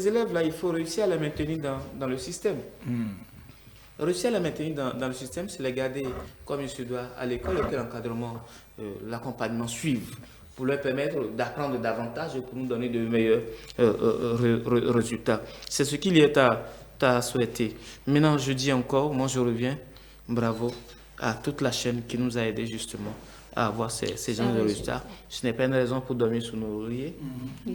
élèves-là, il faut réussir à les maintenir dans le système. Réussir à les maintenir dans le système, c'est les garder comme il se doit à l'école et que l'encadrement, l'accompagnement suive pour leur permettre d'apprendre davantage et pour nous donner de meilleurs résultats. C'est ce qu'il y a à souhaiter. Maintenant, je dis encore, moi je reviens, bravo à toute la chaîne qui nous a aidés justement à avoir ces genres de résultats. Ce n'est pas une raison pour dormir sous nos lauriers.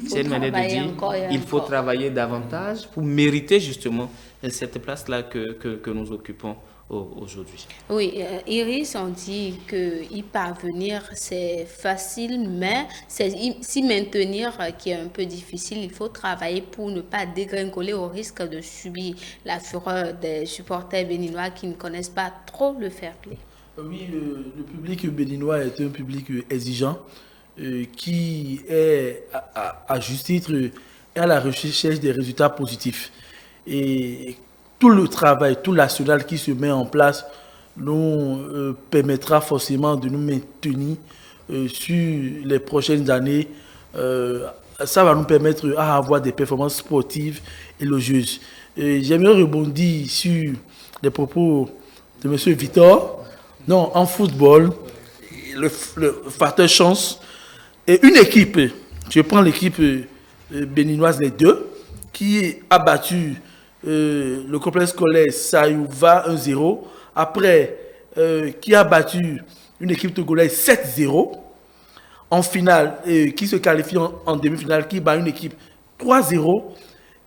C'est une manière de dire qu'il faut travailler davantage pour mériter justement cette place-là que nous occupons aujourd'hui. Oui, Iris, on dit qu'y parvenir, c'est facile, mais s'y maintenir qui est un peu difficile. Il faut travailler pour ne pas dégringoler au risque de subir la fureur des supporters béninois qui ne connaissent pas trop le fair play. Oui, le public béninois est un public exigeant qui est, à juste titre, à la recherche des résultats positifs. Et tout le travail, tout l'arsenal qui se met en place nous permettra forcément de nous maintenir sur les prochaines années. Ça va nous permettre d'avoir des performances sportives élogieuses. J'aimerais rebondir sur les propos de M. Victor. Non, en football, le facteur chance, et une équipe, je prends l'équipe béninoise, les deux, qui a battu le complexe scolaire Sayouva 1-0, après qui a battu une équipe togolaise 7-0, en finale, qui se qualifie en demi-finale, qui bat une équipe 3-0,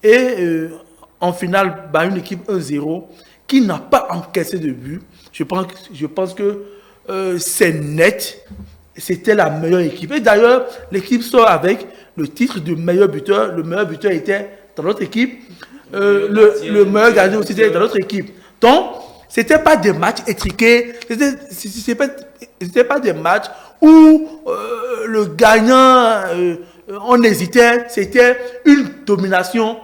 et en finale, bat une équipe 1-0, qui n'a pas encaissé de but. Je pense que c'est net. C'était la meilleure équipe. Et d'ailleurs, l'équipe sort avec le titre de meilleur buteur. Le meilleur buteur était dans notre équipe. Le meilleur gardien aussi était dans notre équipe. Donc, ce n'était pas des matchs étriqués. Ce n'était pas des matchs où le gagnant, on hésitait. C'était une domination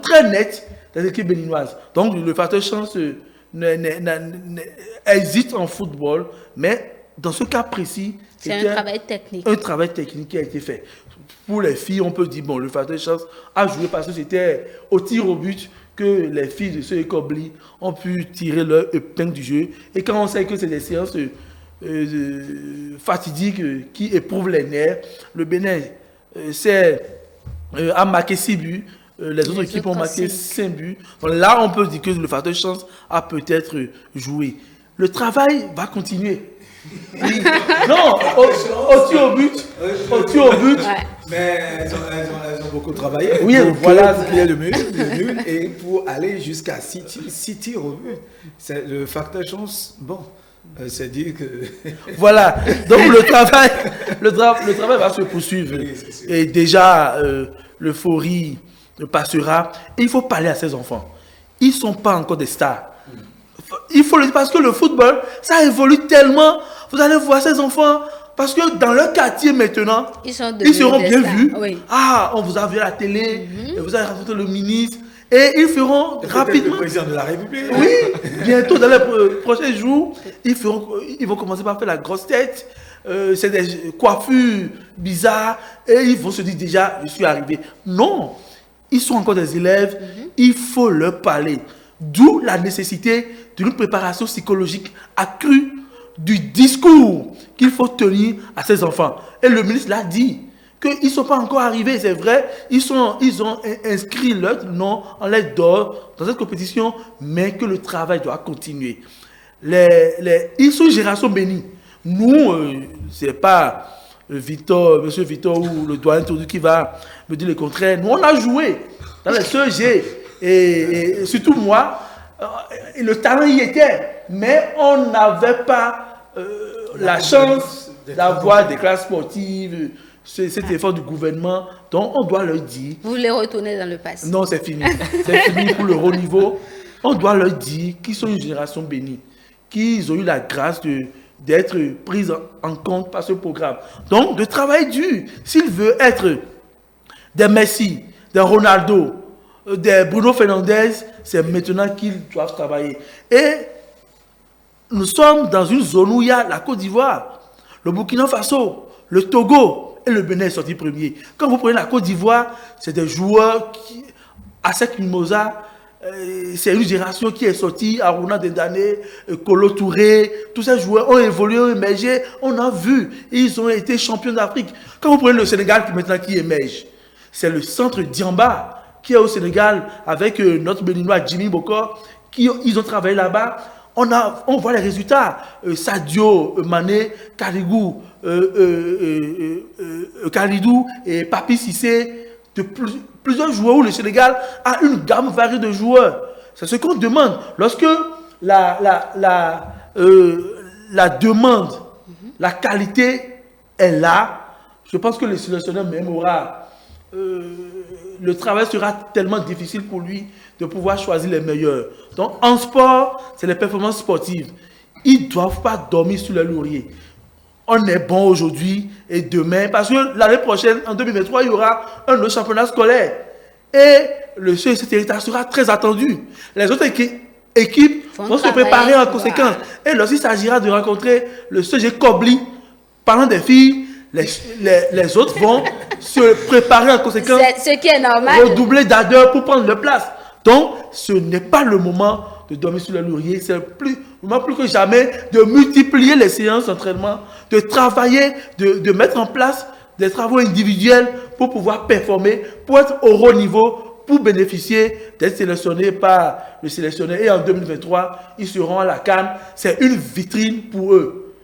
très nette des équipes béninoises. Donc, le facteur chance existe en football, mais dans ce cas précis, c'est un travail technique. Un travail technique qui a été fait. pour les filles, on peut dire, bon, le facteur chance a joué parce que c'était au tir au but que les filles de ce Kobli ont pu tirer leur épingle du jeu. Et quand on sait que c'est des séances fatidiques qui éprouvent les nerfs, le Bénin a marqué 6 buts. Les autres équipes ont marqué 5 buts. Donc là, on peut dire que le facteur chance a peut-être joué. Le travail va continuer. Oui. Non, au tir au but. Mais elles ont beaucoup travaillé. Oui, voilà ce qu'il y a le nul, et pour aller jusqu'à 6 tirs au but. C'est le facteur chance, bon, c'est dire que... Voilà, donc le travail va se poursuivre. Oui, et déjà, l'euphorie passera. Et il faut parler à ces enfants. Ils ne sont pas encore des stars. Il faut le dire parce que le football, ça évolue tellement. Vous allez voir ces enfants, parce que dans leur quartier maintenant, ils seront bien vus. Oui. Ah, on vous a vu à la télé, et vous avez rencontré le ministre, et ils feront rapidement. Le président de la République. Oui, bientôt, dans les prochains jours, ils vont commencer par faire la grosse tête. C'est des coiffures bizarres, et ils vont se dire déjà, je suis arrivé. Non, ils sont encore des élèves, il faut leur parler. D'où la nécessité d'une préparation psychologique accrue du discours qu'il faut tenir à ces enfants. Et le ministre l'a dit, qu'ils ne sont pas encore arrivés, c'est vrai, ils ont inscrit leur nom en lettres d'or dans cette compétition, mais que le travail doit continuer. Ils sont une génération bénie. Nous, ce n'est pas monsieur Victor ou le doyen Tourdu qui va me dire le contraire. Nous, on a joué dans les CEG. Et surtout moi, le talent y était, mais on n'avait pas la chance d'avoir des classes sportives, cet effort du gouvernement. Donc on doit leur dire... Vous voulez retourner dans le passé? Non, c'est fini. C'est fini pour le haut niveau. On doit leur dire qu'ils sont une génération bénie, qu'ils ont eu la grâce d'être pris en compte par ce programme. Donc de travailler dur. S'il veut être des Messi, des Ronaldo, des Bruno Fernandes, c'est maintenant qu'ils doivent travailler. Et nous sommes dans une zone où il y a la Côte d'Ivoire, le Burkina Faso, le Togo et le Bénin est sorti premier. Quand vous prenez la Côte d'Ivoire, c'est des joueurs qui, Asec Mimosa, c'est une génération qui est sortie, Aruna Dendane, Kolo Touré, tous ces joueurs ont évolué, ont émergé, on a vu, ils ont été champions d'Afrique. Quand vous prenez le Sénégal maintenant qui émerge, c'est le centre Diamba, qui est au Sénégal avec notre béninois Jimmy Bokor, ils ont travaillé là-bas. On voit les résultats. Sadio, Mané, Kalidou et Papi Cissé, plusieurs joueurs où le Sénégal a une gamme variée de joueurs. C'est ce qu'on demande. Lorsque la demande, la qualité est là, je pense que le sélectionneur même aura... le travail sera tellement difficile pour lui de pouvoir choisir les meilleurs. Donc, en sport, c'est les performances sportives. Ils ne doivent pas dormir sur le laurier. On est bon aujourd'hui et demain, parce que l'année prochaine, en 2023, il y aura un autre championnat scolaire. Et le CEG territoire sera très attendu. Les autres équipes vont se préparer en conséquence. Et lorsqu'il s'agira de rencontrer le CEG Kobli, parlant des filles, les autres vont se préparer en conséquence, ce qui est normal, redoubler d'ardeur pour prendre leur place. Donc, ce n'est pas le moment de dormir sur le laurier, c'est plus que jamais de multiplier les séances d'entraînement, de travailler, de mettre en place des travaux individuels pour pouvoir performer, pour être au haut niveau, pour bénéficier d'être sélectionnés par le sélectionneur. Et en 2023, ils seront à la CAN. C'est une vitrine pour eux.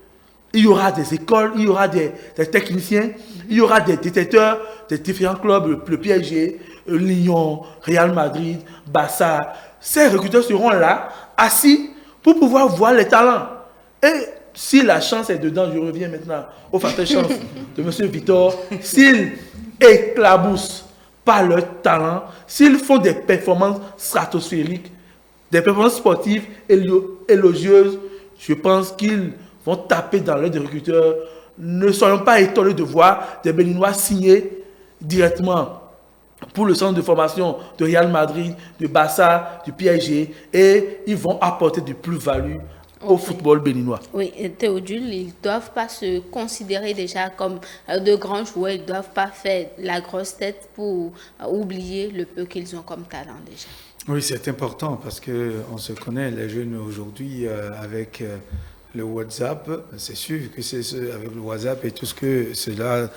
Il y aura des écoles, il y aura des techniciens, il y aura des détecteurs des différents clubs, le PSG, Lyon, Real Madrid, Barça. Ces recruteurs seront là, assis, pour pouvoir voir les talents. Et si la chance est dedans, je reviens maintenant au facteur chance de M. Victor, s'ils éclaboussent par leur talent, s'ils font des performances stratosphériques, des performances sportives élogieuses, je pense qu'ils vont taper dans l'œil des recruteurs. Ne soyons pas étonnés de voir des Béninois signer directement pour le centre de formation de Real Madrid, de Barça, du PSG, et ils vont apporter du plus-value au football béninois. Oui, Théodule, ils ne doivent pas se considérer déjà comme de grands joueurs, ils ne doivent pas faire la grosse tête pour oublier le peu qu'ils ont comme talent déjà. Oui, c'est important parce qu'on se connaît, les jeunes aujourd'hui, avec le WhatsApp, c'est sûr que c'est avec le WhatsApp et tout ce que cela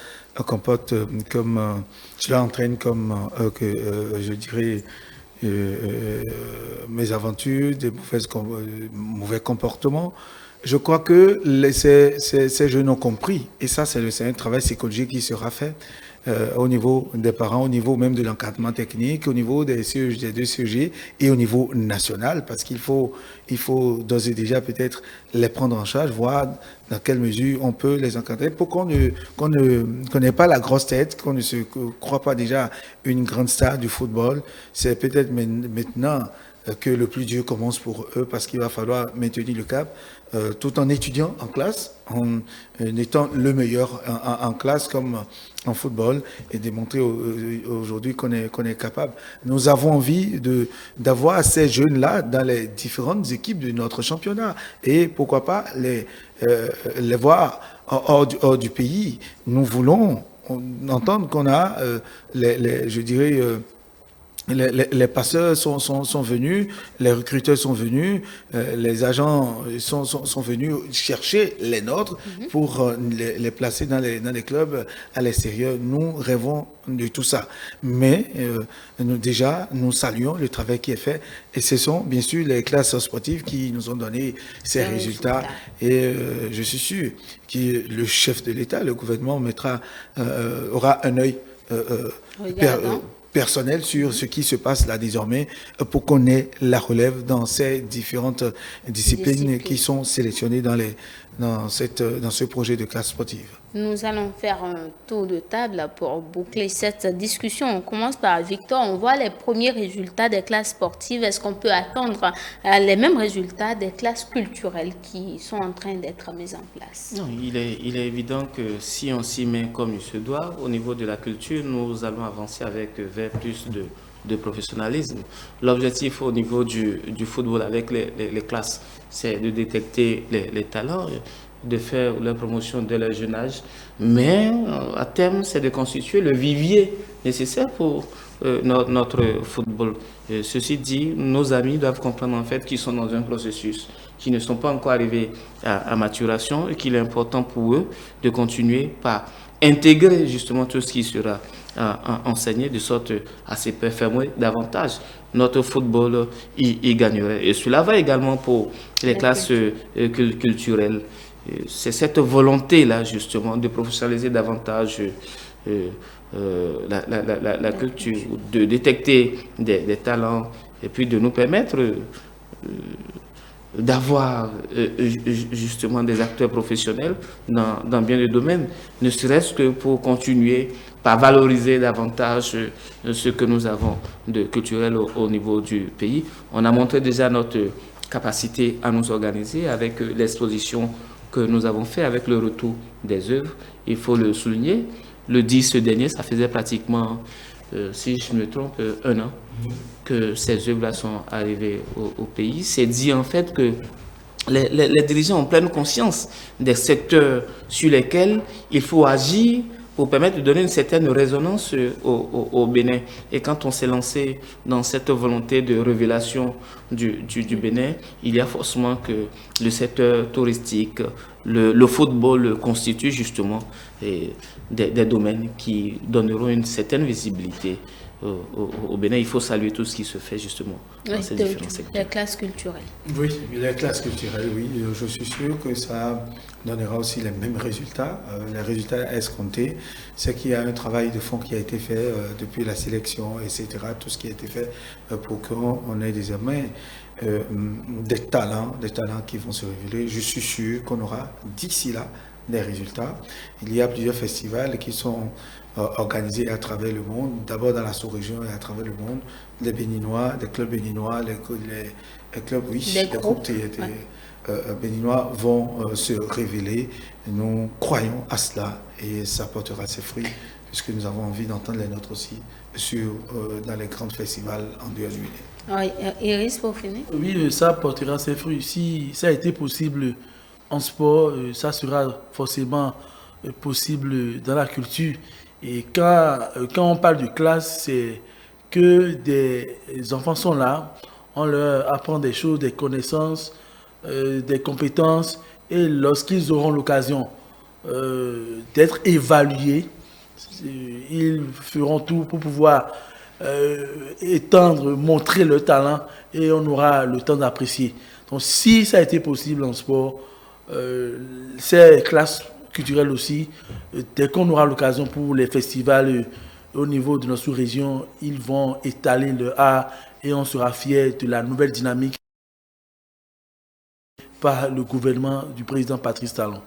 comporte comme, cela entraîne comme, je dirais, mésaventures, des mauvais comportements. Je crois que ces jeunes ont compris, et ça c'est un travail psychologique qui sera fait au niveau des parents, au niveau même de l'encadrement technique, au niveau des deux CEG et au niveau national, parce qu'il faut d'ores et déjà peut-être les prendre en charge, voir dans quelle mesure on peut les encadrer pour qu'on n'ait pas la grosse tête, qu'on ne se croit pas déjà une grande star du football. C'est peut-être maintenant que le plus dur commence pour eux, parce qu'il va falloir maintenir le cap tout en étudiant en classe, en étant le meilleur en classe comme en football, et démontrer aujourd'hui qu'on est capable. Nous avons envie d'avoir ces jeunes-là dans les différentes équipes de notre championnat, et pourquoi pas les voir hors du pays. Nous voulons entendre qu'on a je dirais, les passeurs sont venus, les recruteurs sont venus, les agents sont venus chercher les nôtres pour les placer dans les clubs à l'extérieur. Nous rêvons de tout ça. Mais nous saluons le travail qui est fait, et ce sont bien sûr les classes sportives qui nous ont donné ces résultats. Et je suis sûr que le chef de l'État, le gouvernement, aura un œil personnel sur ce qui se passe là désormais, pour qu'on ait la relève dans ces différentes disciplines qui sont sélectionnées dans ce projet de classe sportive. Nous allons faire un tour de table pour boucler cette discussion. On commence par Victor. On voit les premiers résultats des classes sportives. Est-ce qu'on peut attendre les mêmes résultats des classes culturelles qui sont en train d'être mises en place? Non, il est évident que si on s'y met comme il se doit, au niveau de la culture, nous allons avancer vers plus de professionnalisme. L'objectif au niveau du football avec les classes, c'est de détecter les talents, de faire la promotion dès le jeune âge, mais à terme, c'est de constituer le vivier nécessaire pour notre football. Ceci dit, nos amis doivent comprendre en fait qu'ils sont dans un processus, qui ne sont pas encore arrivés à maturation, et qu'il est important pour eux de continuer par intégrer justement tout ce qui sera enseigné, de sorte à se performer davantage. Notre football y gagnerait. Et cela va également pour les classes culturelles. C'est cette volonté-là, justement, de professionnaliser davantage la culture, de détecter des talents, et puis de nous permettre d'avoir justement des acteurs professionnels dans bien des domaines, ne serait-ce que pour continuer par valoriser davantage ce que nous avons de culturel au niveau du pays. On a montré déjà notre capacité à nous organiser avec l'exposition que nous avons fait avec le retour des œuvres. Il faut le souligner. Le 10 dernier, ça faisait pratiquement, si je me trompe, 1 an que ces œuvres-là sont arrivées au pays. C'est dit en fait que les dirigeants ont pleine conscience des secteurs sur lesquels il faut agir pour permettre de donner une certaine résonance au Bénin. Et quand on s'est lancé dans cette volonté de révélation du Bénin, il y a forcément que le secteur touristique, le football constitue justement des domaines qui donneront une certaine visibilité au Bénin. Il faut saluer tout ce qui se fait justement dans ces différents secteurs. Les classes culturelles. Oui, les classes culturelles, oui. Je suis sûr que ça donnera aussi les mêmes résultats. Les résultats escomptés, c'est qu'il y a un travail de fond qui a été fait depuis la sélection, etc. Tout ce qui a été fait pour qu'on ait désormais des talents qui vont se révéler. Je suis sûr qu'on aura d'ici là des résultats. Il y a plusieurs festivals qui sont organisés à travers le monde, d'abord dans la sous-région et à travers le monde. Les Béninois, des clubs béninois, les clubs, oui, les groupes béninois vont se révéler. Nous croyons à cela et ça portera ses fruits. puisque nous avons envie d'entendre les nôtres aussi dans les grands festivals en dehors du Bénin. Oui, Iris, pour finir. Oui, ça portera ses fruits. Si ça a été possible en sport, ça sera forcément possible dans la culture. Et quand on parle de classe, c'est que des enfants sont là, on leur apprend des choses, des connaissances, des compétences, et lorsqu'ils auront l'occasion d'être évalués, ils feront tout pour pouvoir étendre, montrer leur talent, et on aura le temps d'apprécier. Donc si ça a été possible en sport, ces classes culturelles aussi, dès qu'on aura l'occasion pour les festivals au niveau de notre sous-région, ils vont étaler leur art et on sera fiers de la nouvelle dynamique par le gouvernement du président Patrice Talon.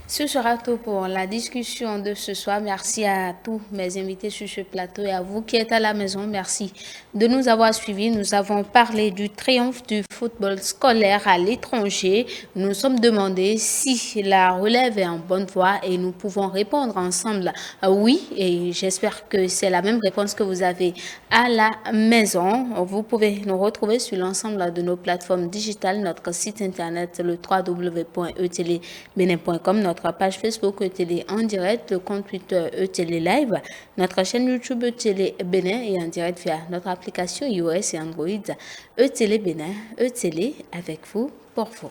Ce sera tout pour la discussion de ce soir. Merci à tous mes invités sur ce plateau et à vous qui êtes à la maison. Merci de nous avoir suivis. Nous avons parlé du triomphe du football scolaire à l'étranger. Nous nous sommes demandé si la relève est en bonne voie et nous pouvons répondre ensemble oui. Et j'espère que c'est la même réponse que vous avez à la maison. Vous pouvez nous retrouver sur l'ensemble de nos plateformes digitales, notre site internet le www.etelebenen.com, notre page Facebook ETélé en direct, le compte Twitter ETélé Live, notre chaîne YouTube ETélé Bénin et en direct via notre application iOS et Android ETélé Bénin, ETélé avec vous pour vous.